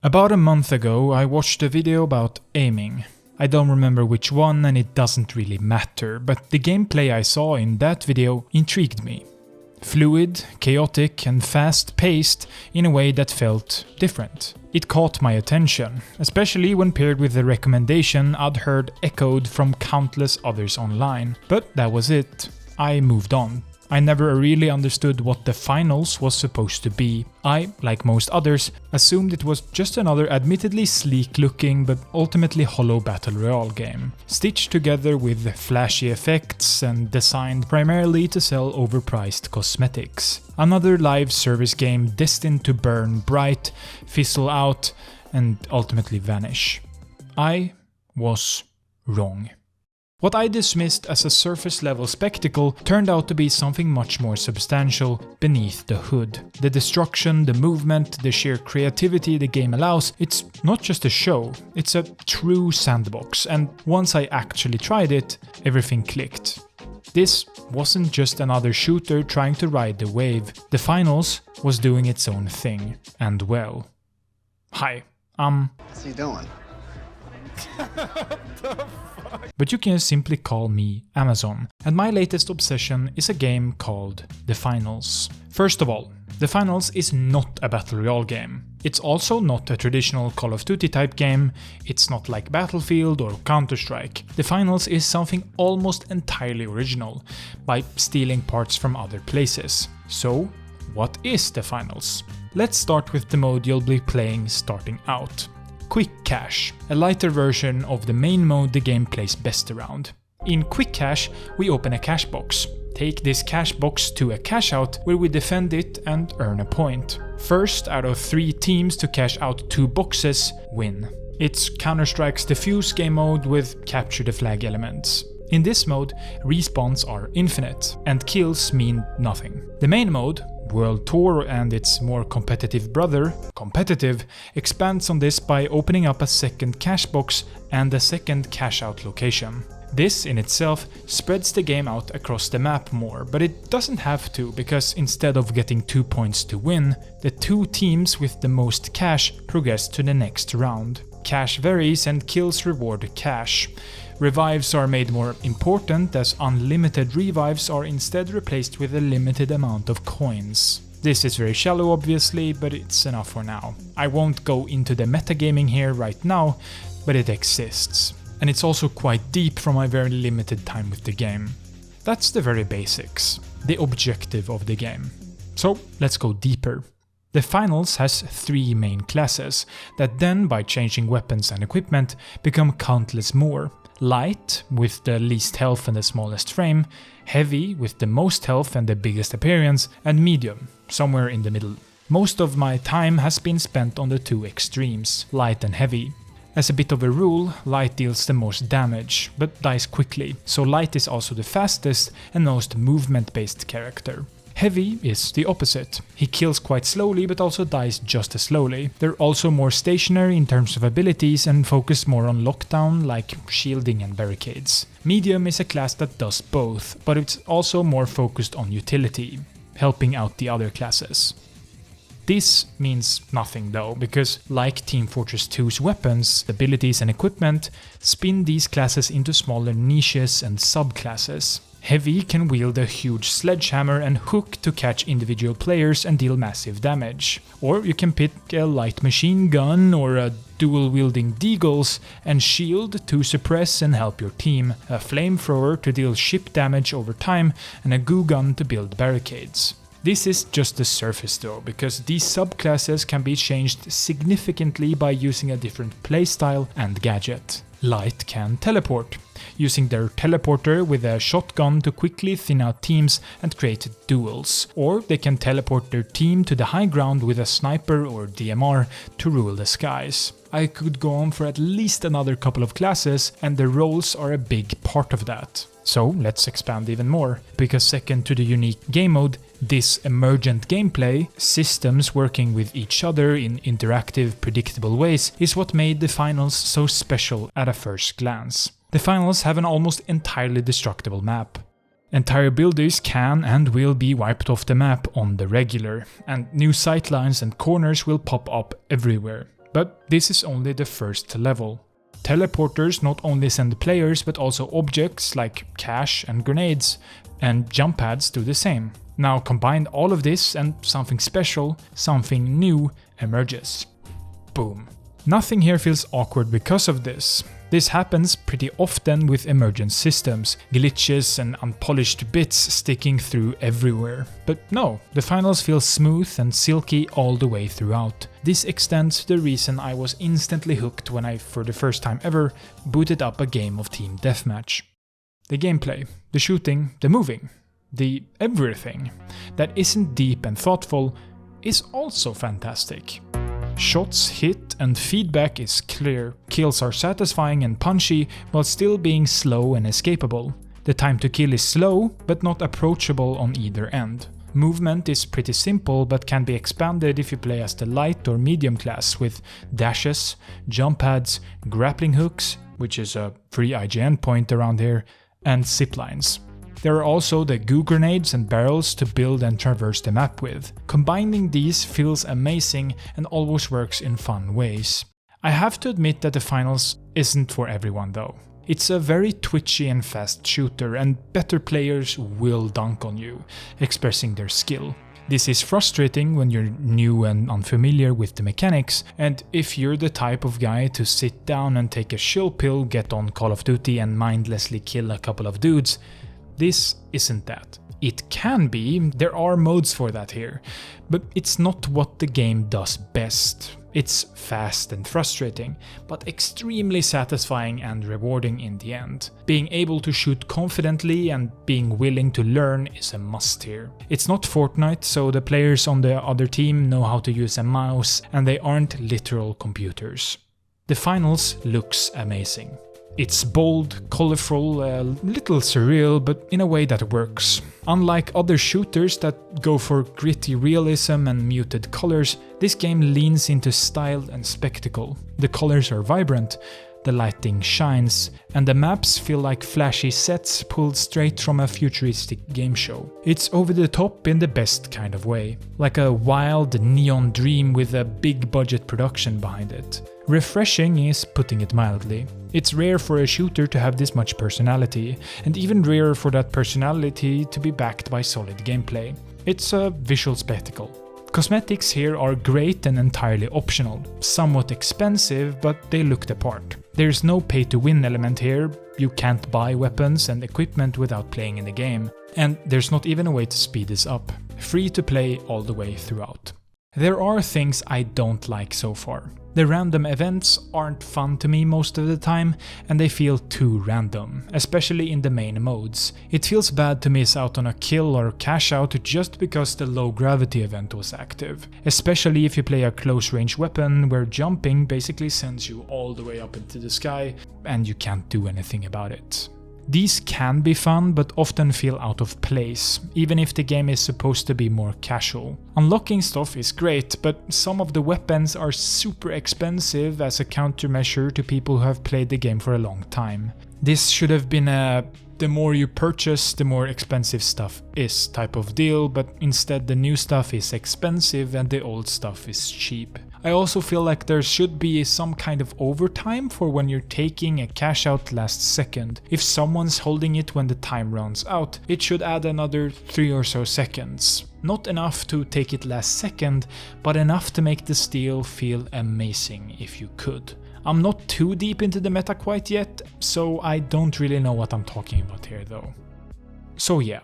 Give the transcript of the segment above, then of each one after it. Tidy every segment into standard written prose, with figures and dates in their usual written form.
About a month ago, I watched a video about aiming. I don't remember which one and it doesn't really matter, but the gameplay I saw in that video intrigued me. Fluid, chaotic and fast-paced in a way that felt different. It caught my attention, especially when paired with the recommendation I'd heard echoed from countless others online. But that was it. I moved on. I never really understood what the finals was supposed to be. I, like most others, assumed it was just another admittedly sleek-looking but ultimately hollow battle royale game, stitched together with flashy effects and designed primarily to sell overpriced cosmetics. Another live service game destined to burn bright, fizzle out, and ultimately vanish. I was wrong. What I dismissed as a surface-level spectacle turned out to be something much more substantial beneath the hood. The destruction, the movement, the sheer creativity the game allows, it's not just a show, it's a true sandbox, and once I actually tried it, everything clicked. This wasn't just another shooter trying to ride the wave, the finals was doing its own thing, and well. Hi, What's he doing? But you can simply call me Amazon, and my latest obsession is a game called The Finals. First of all, The Finals is not a battle royale game. It's also not a traditional Call of Duty type game, it's not like Battlefield or Counter-Strike. The Finals is something almost entirely original, by stealing parts from other places. So, what is The Finals? Let's start with the mode you'll be playing starting out. Quick Cash, a lighter version of the main mode the game plays best around. In Quick Cash, we open a cash box. Take this cash box to a cash out where we defend it and earn a point. First out of 3 teams to cash out 2 boxes win. It's Counter-Strike's defuse game mode with capture the flag elements. In this mode, respawns are infinite, and kills mean nothing. The main mode, World Tour and its more competitive brother, Competitive, expands on this by opening up a second cash box and a second cash out location. This in itself spreads the game out across the map more, but it doesn't have to, because instead of getting 2 points to win, the 2 teams with the most cash progress to the next round. Cash varies and kills reward cash. Revives are made more important, as unlimited revives are instead replaced with a limited amount of coins. This is very shallow obviously, but it's enough for now. I won't go into the metagaming here right now, but it exists. And it's also quite deep from my very limited time with the game. That's the very basics, the objective of the game. So let's go deeper. The Finals has 3 main classes, that then, by changing weapons and equipment, become countless more. Light, with the least health and the smallest frame, Heavy, with the most health and the biggest appearance, and Medium, somewhere in the middle. Most of my time has been spent on the 2 extremes, Light and Heavy. As a bit of a rule, Light deals the most damage, but dies quickly, so Light is also the fastest and most movement-based character. Heavy is the opposite. He kills quite slowly but also dies just as slowly. They're also more stationary in terms of abilities and focus more on lockdown, like shielding and barricades. Medium is a class that does both, but it's also more focused on utility, helping out the other classes. This means nothing though, because like Team Fortress 2's weapons, abilities and equipment, spin these classes into smaller niches and subclasses. Heavy can wield a huge sledgehammer and hook to catch individual players and deal massive damage. Or you can pick a light machine gun or a dual-wielding deagles and shield to suppress and help your team, a flamethrower to deal ship damage over time, and a goo gun to build barricades. This is just the surface though, because these subclasses can be changed significantly by using a different playstyle and gadget. Light can teleport, using their teleporter with a shotgun to quickly thin out teams and create duels. Or they can teleport their team to the high ground with a sniper or DMR to rule the skies. I could go on for at least another couple of classes, and the roles are a big part of that. So let's expand even more, because second to the unique game mode, this emergent gameplay, systems working with each other in interactive, predictable ways, is what made the Finals so special at a first glance. The Finals have an almost entirely destructible map. Entire buildings can and will be wiped off the map on the regular, and new sightlines and corners will pop up everywhere. But this is only the first level. Teleporters not only send players but also objects like cash and grenades, and jump pads do the same. Now combine all of this and something special, something new emerges. Boom. Nothing here feels awkward because of this. This happens pretty often with emergent systems, glitches and unpolished bits sticking through everywhere. But no, the finals feel smooth and silky all the way throughout. This extends to the reason I was instantly hooked when I, for the first time ever, booted up a game of Team Deathmatch. The gameplay, the shooting, the moving, the everything that isn't deep and thoughtful is also fantastic. Shots hit and feedback is clear, kills are satisfying and punchy while still being slow and escapable. The time to kill is slow but not approachable on either end. Movement is pretty simple but can be expanded if you play as the light or medium class with dashes, jump pads, grappling hooks, which is a free IGN point around here, and ziplines. There are also the goo grenades and barrels to build and traverse the map with. Combining these feels amazing and always works in fun ways. I have to admit that the finals isn't for everyone though. It's a very twitchy and fast shooter and better players will dunk on you, expressing their skill. This is frustrating when you're new and unfamiliar with the mechanics, and if you're the type of guy to sit down and take a chill pill, get on Call of Duty and mindlessly kill a couple of dudes, this isn't that. It can be, there are modes for that here, but it's not what the game does best. It's fast and frustrating, but extremely satisfying and rewarding in the end. Being able to shoot confidently and being willing to learn is a must here. It's not Fortnite, so the players on the other team know how to use a mouse and they aren't literal computers. The finals looks amazing. It's bold, colorful, a little surreal, but in a way that works. Unlike other shooters that go for gritty realism and muted colors, this game leans into style and spectacle. The colors are vibrant, the lighting shines, and the maps feel like flashy sets pulled straight from a futuristic game show. It's over the top in the best kind of way, like a wild neon dream with a big budget production behind it. Refreshing is putting it mildly. It's rare for a shooter to have this much personality, and even rarer for that personality to be backed by solid gameplay. It's a visual spectacle. Cosmetics here are great and entirely optional, somewhat expensive, but they look the part. There's no pay-to-win element here, you can't buy weapons and equipment without playing in the game, and there's not even a way to speed this up. Free to play all the way throughout. There are things I don't like so far. The random events aren't fun to me most of the time, and they feel too random, especially in the main modes. It feels bad to miss out on a kill or cash out just because the low gravity event was active, especially if you play a close range weapon where jumping basically sends you all the way up into the sky and you can't do anything about it. These can be fun, but often feel out of place, even if the game is supposed to be more casual. Unlocking stuff is great, but some of the weapons are super expensive as a countermeasure to people who have played the game for a long time. This should have been a the more you purchase, the more expensive stuff is type of deal, but instead the new stuff is expensive and the old stuff is cheap. I also feel like there should be some kind of overtime for when you're taking a cash out last second. If someone's holding it when the time runs out, it should add another 3 or so seconds. Not enough to take it last second, but enough to make the steal feel amazing if you could. I'm not too deep into the meta quite yet, so I don't really know what I'm talking about here though. So yeah,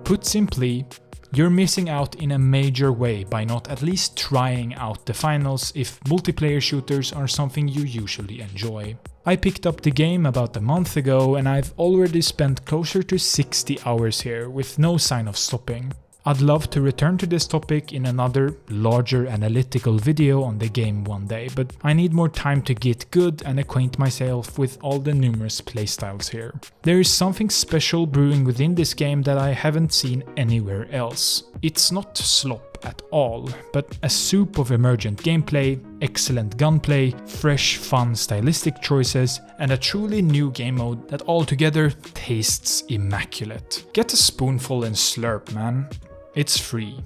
put simply, you're missing out in a major way by not at least trying out the finals if multiplayer shooters are something you usually enjoy. I picked up the game about a month ago and I've already spent closer to 60 hours here with no sign of stopping. I'd love to return to this topic in another, larger analytical video on the game one day, but I need more time to get good and acquaint myself with all the numerous playstyles here. There is something special brewing within this game that I haven't seen anywhere else. It's not slop at all, but a soup of emergent gameplay, excellent gunplay, fresh, fun stylistic choices, and a truly new game mode that altogether tastes immaculate. Get a spoonful and slurp, man. It's free.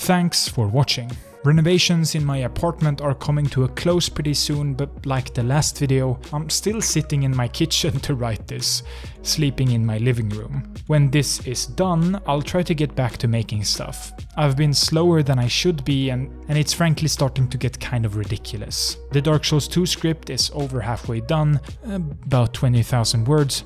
Thanks for watching. Renovations in my apartment are coming to a close pretty soon, but like the last video, I'm still sitting in my kitchen to write this, sleeping in my living room. When this is done, I'll try to get back to making stuff. I've been slower than I should be, and it's frankly starting to get kind of ridiculous. The Dark Souls 2 script is over halfway done, about 20,000 words,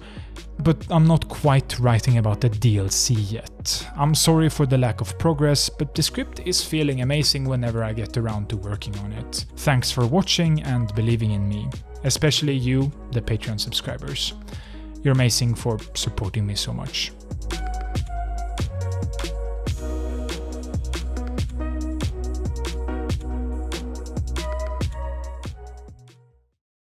but I'm not quite writing about the DLC yet. I'm sorry for the lack of progress, but the script is feeling amazing whenever I get around to working on it. Thanks for watching and believing in me, especially you, the Patreon subscribers. You're amazing for supporting me so much.